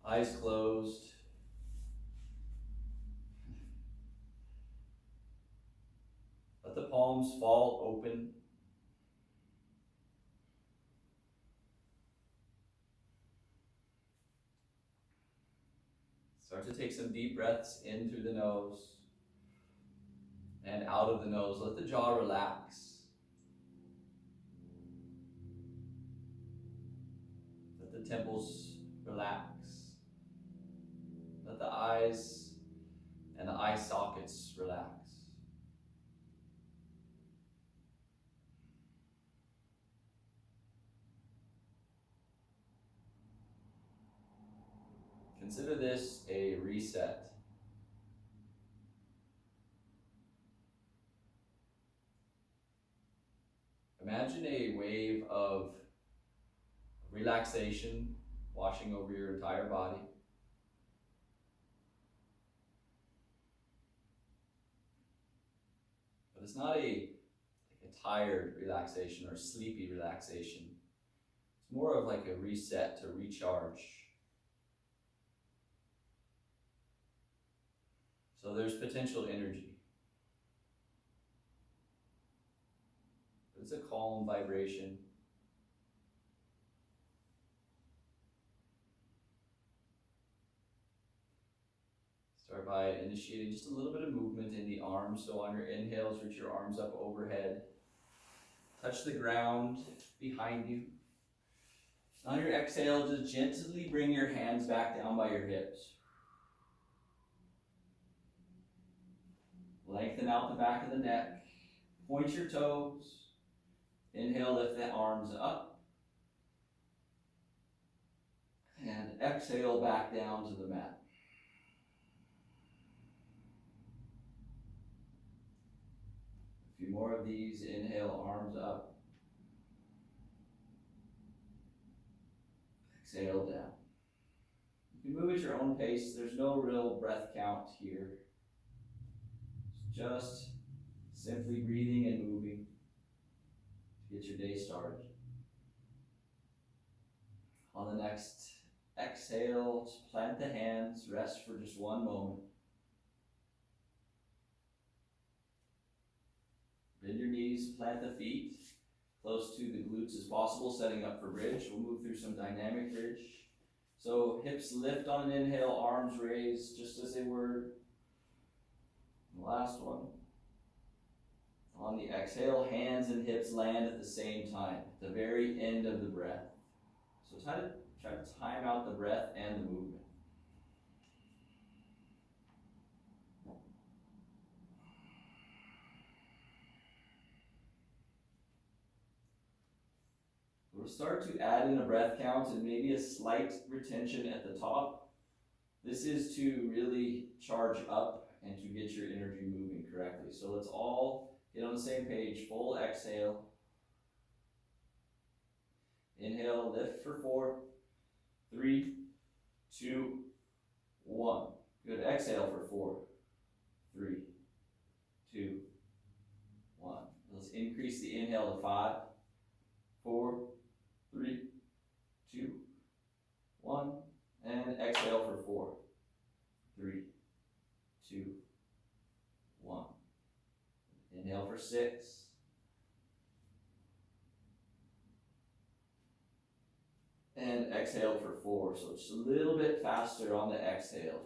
Eyes closed. Let the palms fall open. Start to take some deep breaths in through the nose and out of the nose. Let the jaw relax. Let the temples relax. Let the eyes and the eye sockets relax. Consider this a reset. Imagine a wave of relaxation washing over your entire body. But it's not a tired relaxation or sleepy relaxation. It's more of like a reset to recharge. So there's potential energy. But it's a calm vibration. Start by initiating just a little bit of movement in the arms. So on your inhales, reach your arms up overhead. Touch the ground behind you. On your exhale, just gently bring your hands back down by your hips. Lengthen out the back of the neck. Point your toes. Inhale, lift the arms up. And exhale back down to the mat. A few more of these. Inhale, arms up. Exhale down. You can move at your own pace. There's no real breath count here. It's just simply breathing and moving to get your day started. On the next exhale, just plant the hands, rest for just one moment. Bend your knees, plant the feet close to the glutes as possible, setting up for bridge. We'll move through some dynamic bridge. So hips lift on an inhale, arms raised just as they were. The last one. On the exhale, hands and hips land at the same time, at the very end of the breath. So try to time out the breath and the movement. We'll start to add in a breath count and maybe a slight retention at the top. This is to really charge up and to get your energy moving correctly. So let's all get on the same page. Full exhale. Inhale, lift for 4, 3, 2, 1. Good. Exhale for 4, 3, 2, 1. Let's increase the inhale to 5, 4, 3, 2, 1. And exhale for 4, 3, 2, 1. Inhale for 6. And exhale for 4. So just a little bit faster on the exhale.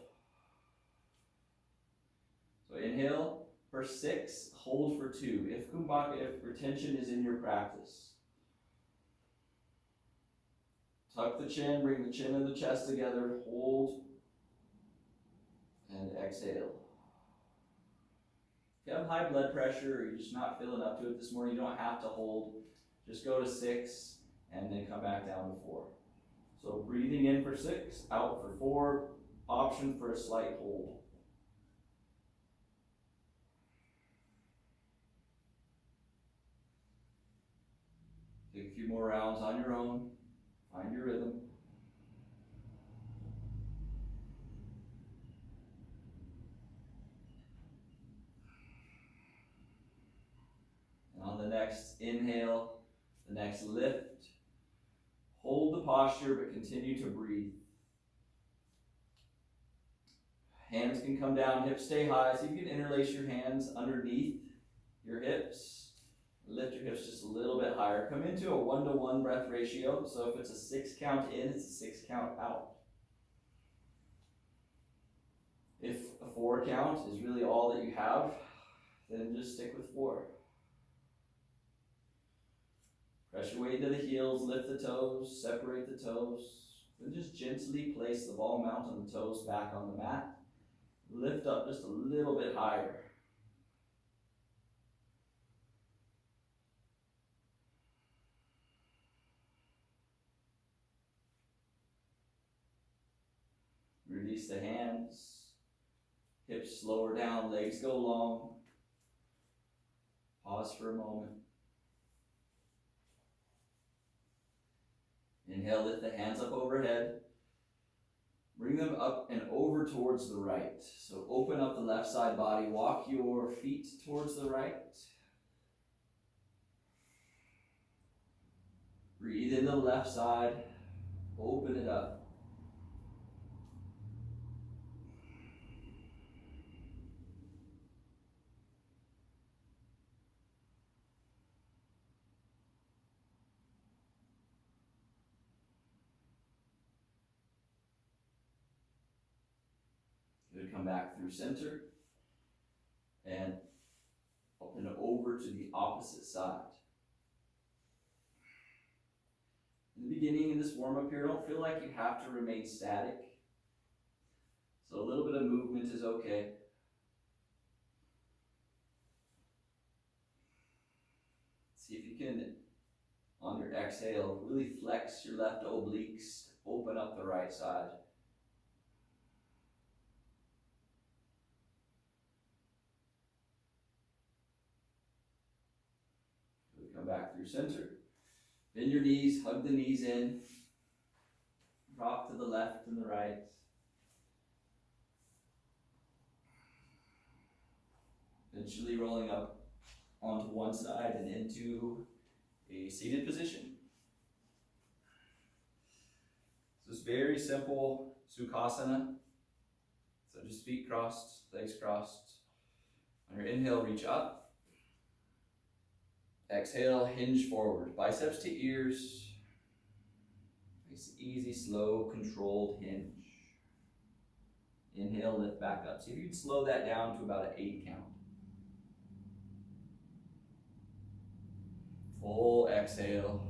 So inhale for 6, hold for 2. If kumbhaka, if retention is in your practice. Tuck the chin, bring the chin and the chest together, hold, and exhale. If you have high blood pressure or you're just not feeling up to it this morning, you don't have to hold. Just go to 6 and then come back down to 4. So breathing in for 6, out for 4, option for a slight hold. Take a few more rounds on your own. Find your rhythm. And on the next inhale, the next lift, hold the posture but continue to breathe. Hands can come down, hips stay high. So you can interlace your hands underneath your hips. Lift your hips just a little bit higher. Come into a 1-to-1 breath ratio. So if it's a 6 count in, it's a 6 count out. If a 4 count is really all that you have, then just stick with 4. Press your way into the heels, lift the toes, separate the toes. Then just gently place the ball mount on the toes back on the mat. Lift up just a little bit higher. Release the hands. Hips lower down, legs go long. Pause for a moment. Inhale, lift the hands up overhead. Bring them up and over towards the right. So open up the left side body. Walk your feet towards the right. Breathe in the left side. Open it up. Good, come back through center. And open over to the opposite side. In the beginning, in this warm-up here, don't feel like you have to remain static. So a little bit of movement is okay. See if you can, on your exhale, really flex your left obliques, open up the right side. Come back through center. Bend your knees, hug the knees in. Rock to the left and the right. Eventually rolling up onto one side and into a seated position. So it's very simple Sukhasana. So just feet crossed, legs crossed. On your inhale, reach up. Exhale, hinge forward, biceps to ears. Nice, easy, slow, controlled hinge. Inhale, lift back up. See if you can slow that down to about an 8 count. Full exhale.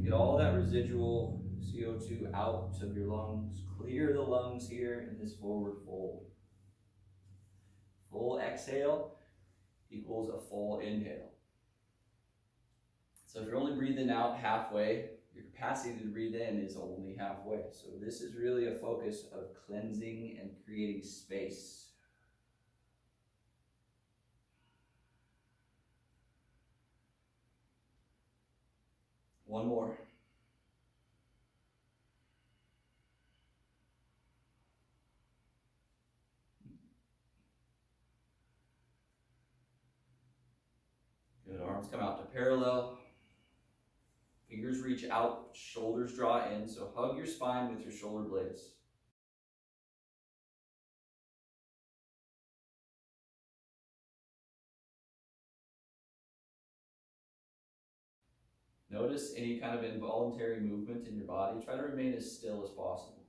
Get all that residual CO2 out of your lungs. Clear the lungs here in this forward fold. Full exhale equals a full inhale. So if you're only breathing out halfway, your capacity to breathe in is only halfway. So this is really a focus of cleansing and creating space. One more. Good, arms come out to parallel. Fingers reach out, shoulders draw in, so hug your spine with your shoulder blades. Notice any kind of involuntary movement in your body. Try to remain as still as possible.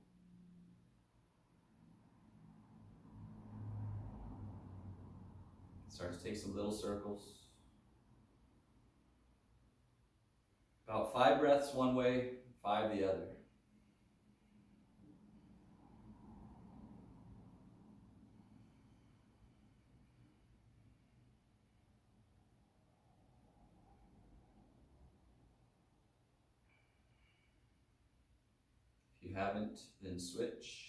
Start to take some little circles. About 5 breaths one way, 5 the other. If you haven't, then switch.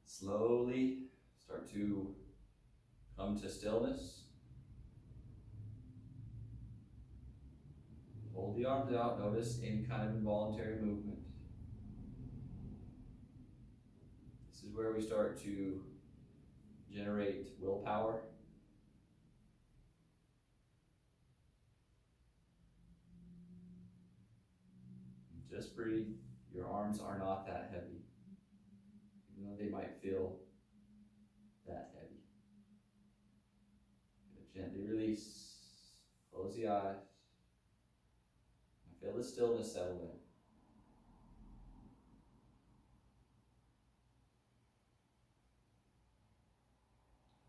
Slowly start to come to stillness. Hold the arms out. Notice any kind of involuntary movement. This is where we start to generate willpower. Just breathe. Your arms are not that heavy, even though they might feel that heavy. Gently release. Close the eyes. And feel the stillness settle in.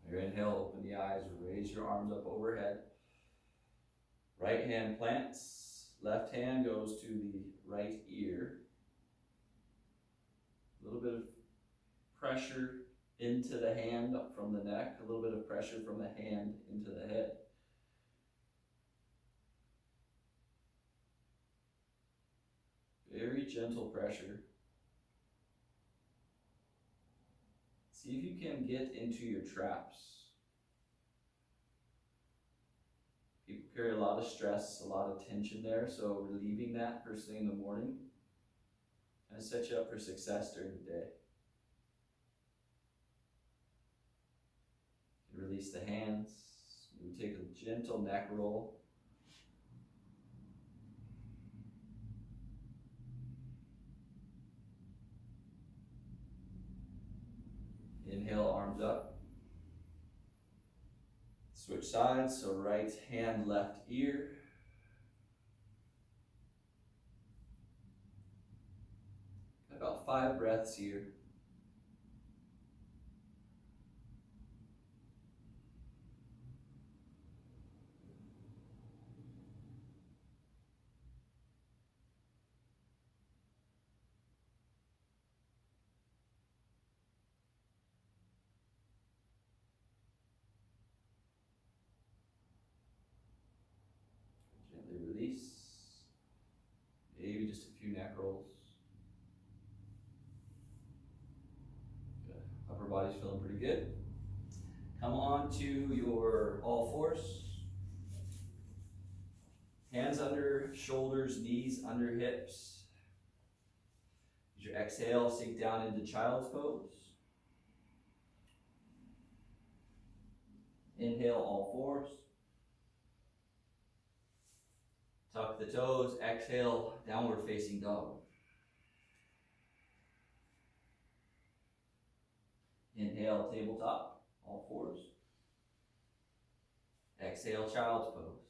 Your inhale, open the eyes, raise your arms up overhead. Right hand plants, left hand goes to the right ear. A little bit of pressure into the hand up from the neck, a little bit of pressure from the hand into the head. Very gentle pressure. See if you can get into your traps. People carry a lot of stress, a lot of tension there, so relieving that first thing in the morning kind of sets you up for success during the day. Release the hands. We take a gentle neck roll. Inhale, arms up. Switch sides, so right hand, left ear. About 5 breaths here. Gently release. Maybe just a few neck rolls. Good. Upper body's feeling pretty good. Come on to your all fours. Hands under shoulders, knees under hips. As your exhale, sink down into child's pose. Inhale, all fours. Tuck the toes, exhale, downward facing dog. Inhale, tabletop, all fours. Exhale, child's pose.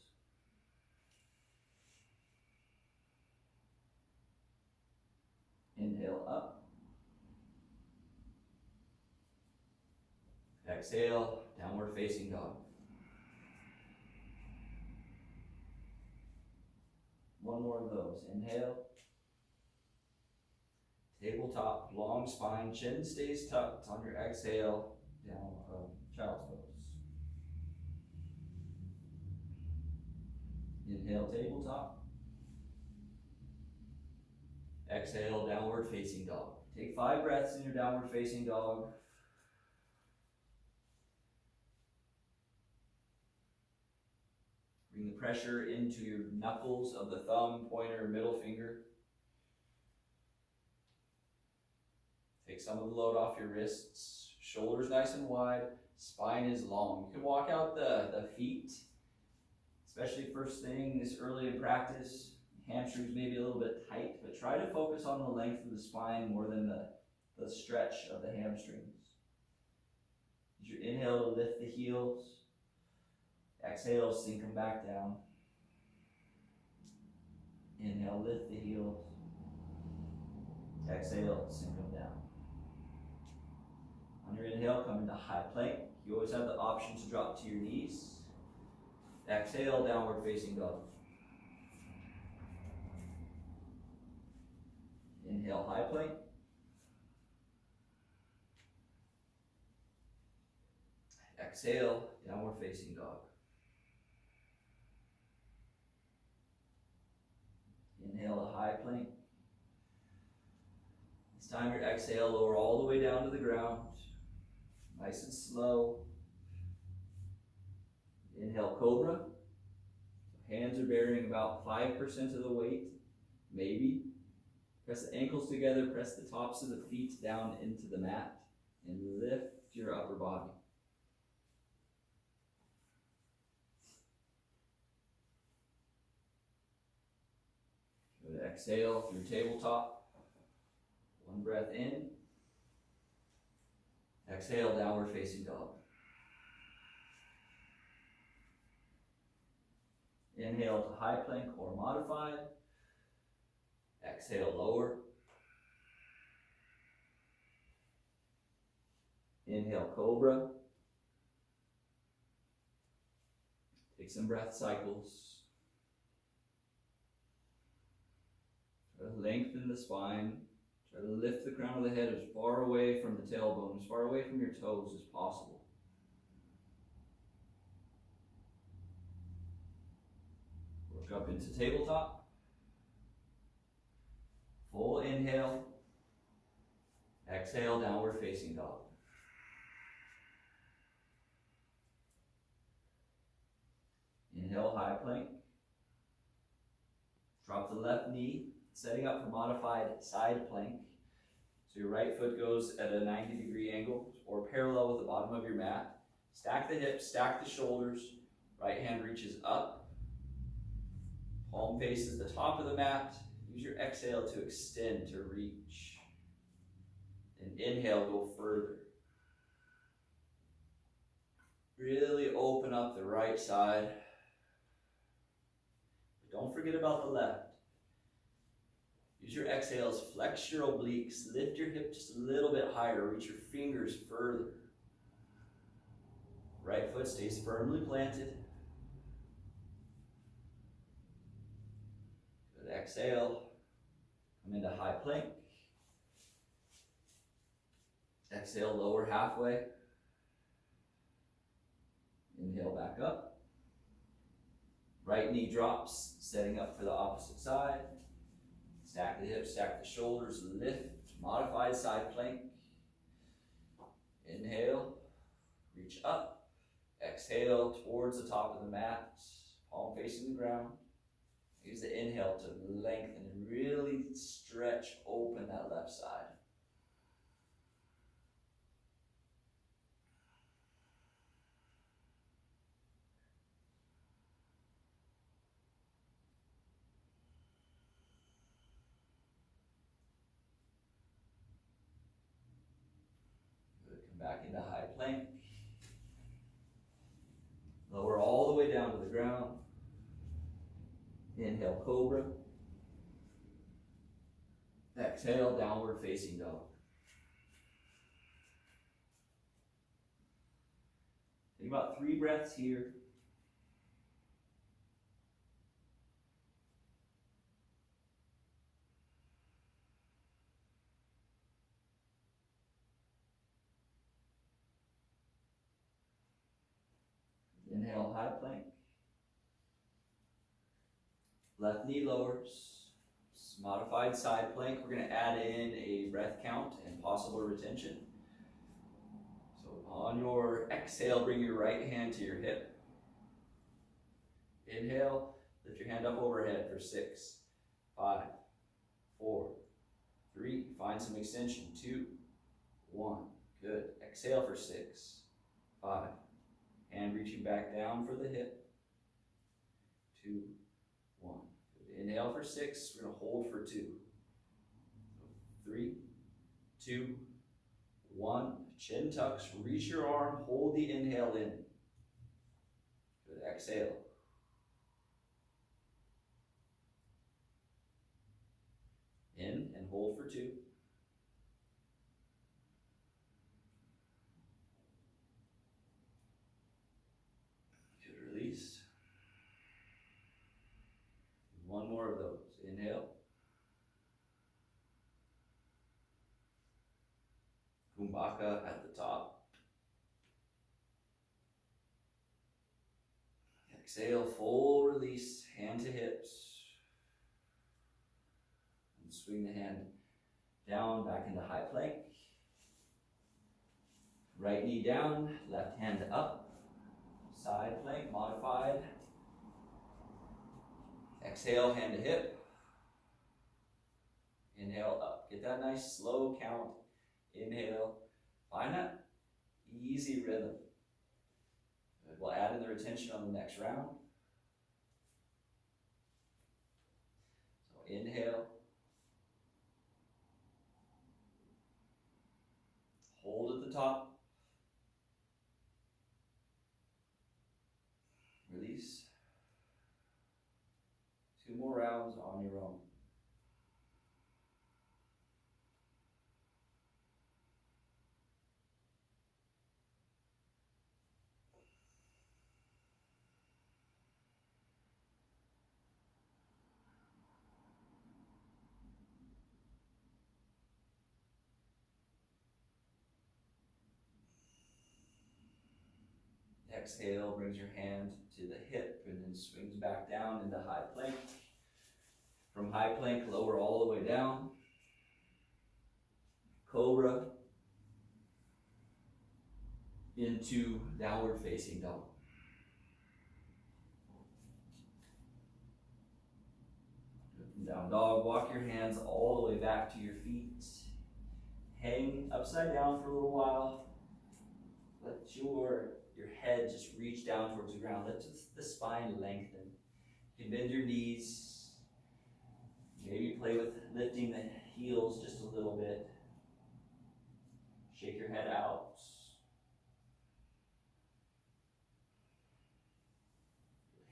Inhale, up. Exhale, downward facing dog. One more of those. Inhale. Tabletop, long spine, chin stays tucked on your exhale, down child's pose. Inhale, tabletop. Exhale, downward facing dog. Take 5 breaths in your downward facing dog. Bring the pressure into your knuckles of the thumb, pointer, middle finger. Take some of the load off your wrists. Shoulders nice and wide. Spine is long. You can walk out the feet, especially first thing this early in practice. Hamstrings may be a little bit tight, but try to focus on the length of the spine more than the stretch of the hamstrings. Use your inhale to lift the heels. Exhale, sink them back down. Inhale, lift the heels. Exhale, sink them down. On your inhale, come into high plank. You always have the option to drop to your knees. Exhale, downward facing dog. Inhale, high plank. Exhale, downward facing dog. Inhale, a high plank. This time your exhale, lower all the way down to the ground. Nice and slow. Inhale, cobra. Hands are bearing about 5% of the weight, maybe. Press the ankles together, press the tops of the feet down into the mat. and lift your upper body. Good. Exhale through tabletop. One breath in. Exhale, downward facing dog. Inhale to high plank or modified. Exhale, lower. Inhale, cobra. Take some breath cycles. Try to lengthen the spine. Try to lift the crown of the head as far away from the tailbone, as far away from your toes as possible. Work up into tabletop. Full inhale. Exhale, downward facing dog. Inhale, high plank. Drop the left knee, setting up for modified side plank. So your right foot goes at a 90-degree angle or parallel with the bottom of your mat. Stack the hips, stack the shoulders. Right hand reaches up. Palm faces the top of the mat. Use your exhale to extend, to reach. And inhale, go further. Really open up the right side. But don't forget about the left. Use your exhales, flex your obliques, lift your hip just a little bit higher, reach your fingers further. Right foot stays firmly planted. Good, exhale, come into high plank. Exhale, lower halfway. Inhale, back up. Right knee drops, setting up for the opposite side. Stack the hips, stack the shoulders, lift, modified side plank. Inhale, reach up. Exhale towards the top of the mat, palm facing the ground. Use the inhale to lengthen and really stretch open that left side. Back into high plank. Lower all the way down to the ground. Inhale, cobra. Exhale, downward facing dog. Take about 3 breaths here. Inhale, high plank. Left knee lowers. Modified side plank. We're going to add in a breath count and possible retention. So on your exhale, bring your right hand to your hip. Inhale, lift your hand up overhead for 6, 5, 4, 3. Find some extension. 2, 1. Good. Exhale for 6, 5. Hand reaching back down for the hip. 2, 1. Good. Inhale for 6. We're going to hold for 2. 3, 2, 1. Chin tucks. Reach your arm. Hold the inhale in. Good. Exhale. In and hold for 2. Release. One more of those. Inhale. Kumbhaka at the top. Exhale, full release, hand to hips. And swing the hand down, back into high plank. Right knee down, left hand up. Side plank, modified. Exhale, hand to hip. Inhale up. Get that nice slow count. Inhale, Find that easy rhythm. We'll add in the retention on the next round. So inhale. Hold at the top. Release. 2 more rounds on your own. Exhale, brings your hand to the hip and then swings back down into high plank. From high plank, lower all the way down. Cobra into downward facing dog. Down dog, walk your hands all the way back to your feet. Hang upside down for a little while. Let your head just reach down towards the ground. Let the spine lengthen. You can bend your knees. Maybe play with lifting the heels just a little bit. Shake your head out.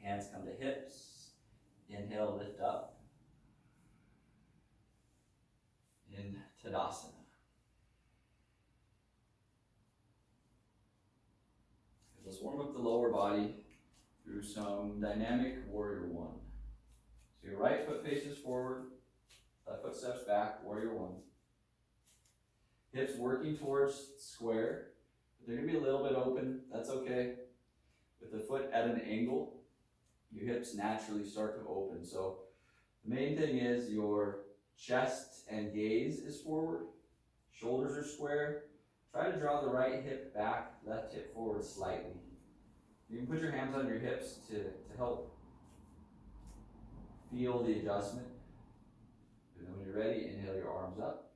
Hands come to hips. Inhale, lift up. In Tadasana. Let's warm up the lower body through some dynamic warrior 1. So your right foot faces forward, left foot steps back, warrior 1. Hips working towards square, but they're gonna be a little bit open, that's okay. With the foot at an angle, your hips naturally start to open. So the main thing is your chest and gaze is forward, shoulders are square. Try to draw the right hip back, left hip forward slightly. You can put your hands on your hips to help feel the adjustment. And then when you're ready, inhale your arms up.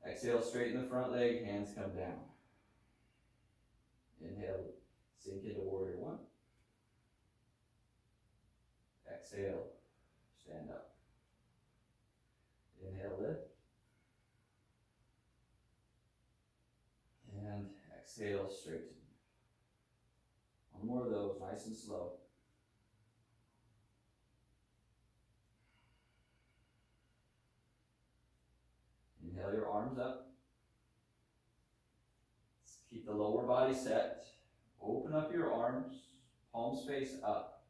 Exhale, straighten the front leg, hands come down. Inhale, sink into warrior 1. Exhale, stand up. Inhale, lift. And exhale, straighten. 1 more of those, nice and slow. Inhale your arms up. Keep the lower body set. Open up your arms, palms face up.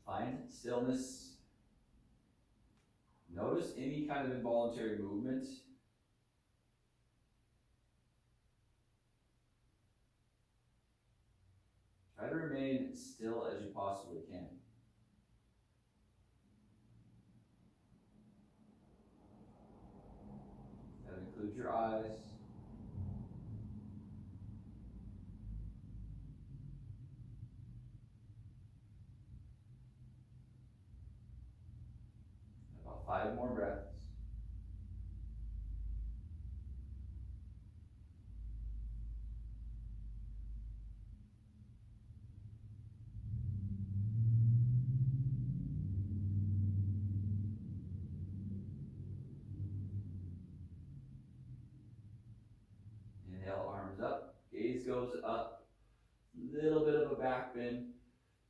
Find stillness. Notice any kind of involuntary movement. Try to remain still as you possibly can. That includes your eyes. About 5 more breaths. Inhale, arms up, gaze goes up, little bit of a back bend.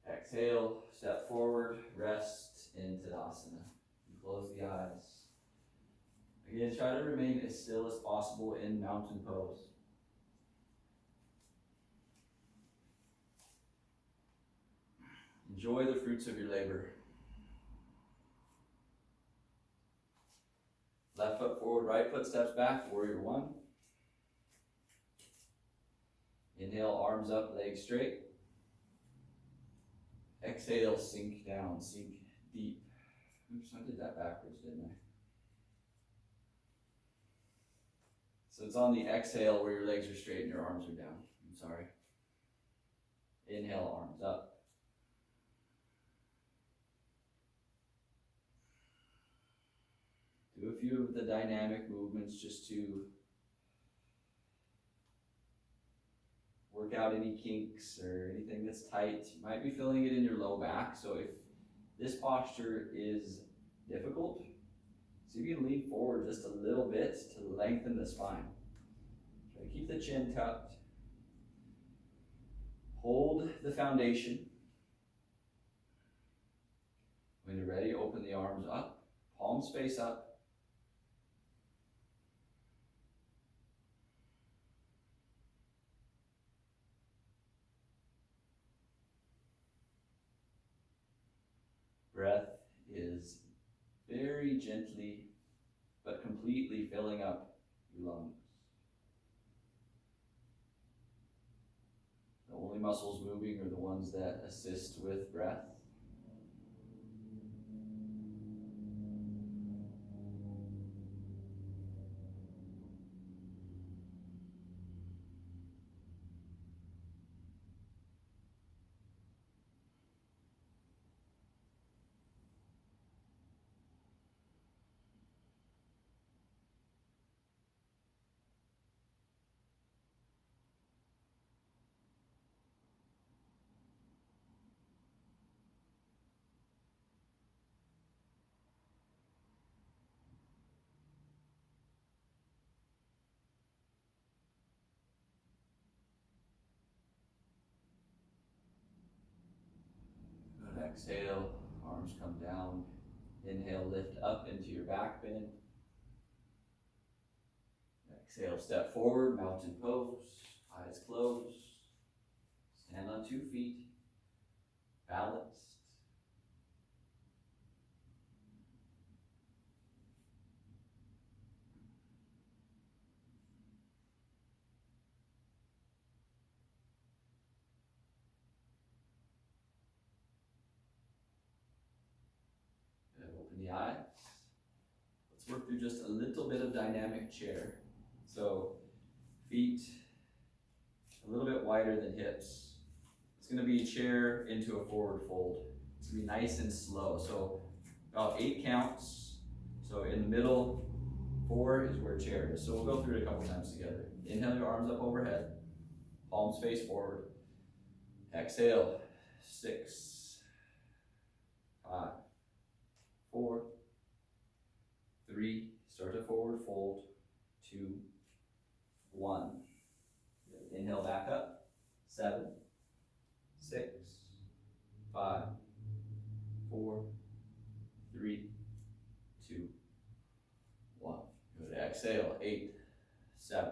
Exhale, step forward, rest in Tadasana. And close the eyes. Again, try to remain as still as possible in mountain pose. Enjoy the fruits of your labor. Left foot forward, right foot steps back, warrior 1. Inhale, arms up, legs straight. Exhale, sink down, sink deep. Oops, I did that backwards, didn't I? So it's on the exhale where your legs are straight and your arms are down. I'm sorry. Inhale, arms up. Do Do a few of the dynamic movements just to work out any kinks or anything that's tight. You might be feeling it in your low back, so if this posture is difficult, see if you can lean forward just a little bit to lengthen the spine. Try to keep the chin tucked. Hold the foundation. When you're ready, open the arms up, palms face up. Breath is very gently but completely filling up your lungs. The only muscles moving are the ones that assist with breath. Good. Exhale, arms come down. Inhale, lift up into your back bend. Exhale, step forward, mountain pose, eyes closed. Stand on 2 feet, balanced. Good. Open the eyes. Let's work through just a little bit of dynamic chair. So feet a little bit wider than hips. It's going to be chair into a forward fold. It's going to be nice and slow. So about 8 counts. So in the middle, 4 is where chair is. So we'll go through it a couple times together. Inhale your arms up overhead. Palms face forward. Exhale. 6, 5, 4, 3. Start to forward fold. 2, 1. Inhale back up. 7, 6, 5, 4, 3, 2, 1. Good. Exhale. 8, 7,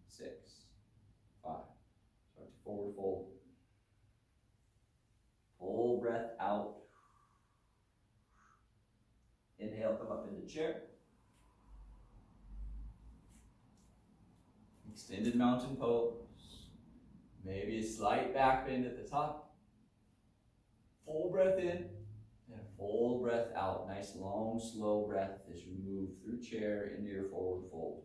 6, 5. Start to forward fold. Full breath out. Inhale, come up into chair. Extended mountain pose. Maybe a slight back bend at the top. Full breath in and full breath out. Nice long, slow breath as you move through chair into your forward fold.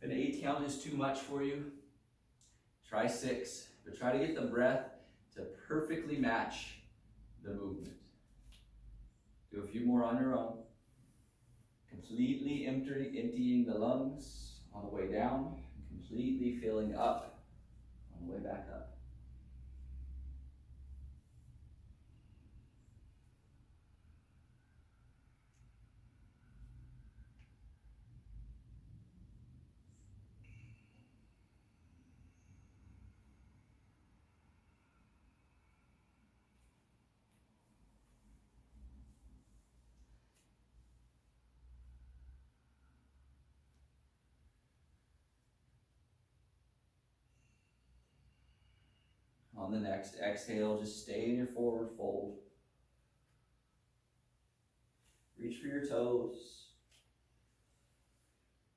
If an 8 count is too much for you, try 6, but try to get the breath to perfectly match the movement. Do a few more on your own. Completely emptying the lungs on the way down, completely filling up on the way back up. On the next exhale, just stay in your forward fold. Reach for your toes.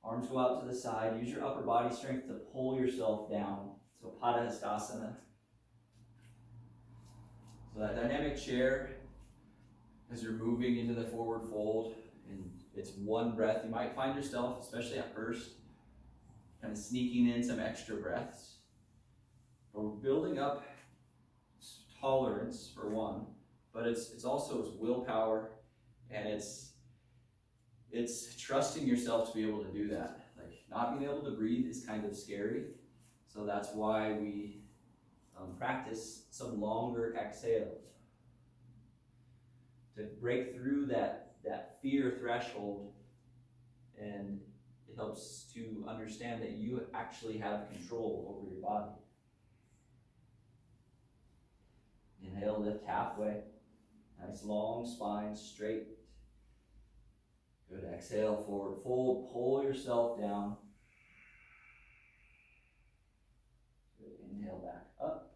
Arms go out to the side. Use your upper body strength to pull yourself down. So padahastasana. So that dynamic chair, as you're moving into the forward fold, and it's one breath. You might find yourself, especially at first, kind of sneaking in some extra breaths. But we're building up tolerance for one, but it's also willpower, and it's trusting yourself to be able to do that. Like, not being able to breathe is kind of scary, so that's why we practice some longer exhales to break through that fear threshold, and it helps to understand that you actually have control over your body. Inhale, lift halfway. Nice long spine, straight. Good. Exhale, forward fold. Pull yourself down. Good. Inhale, back up.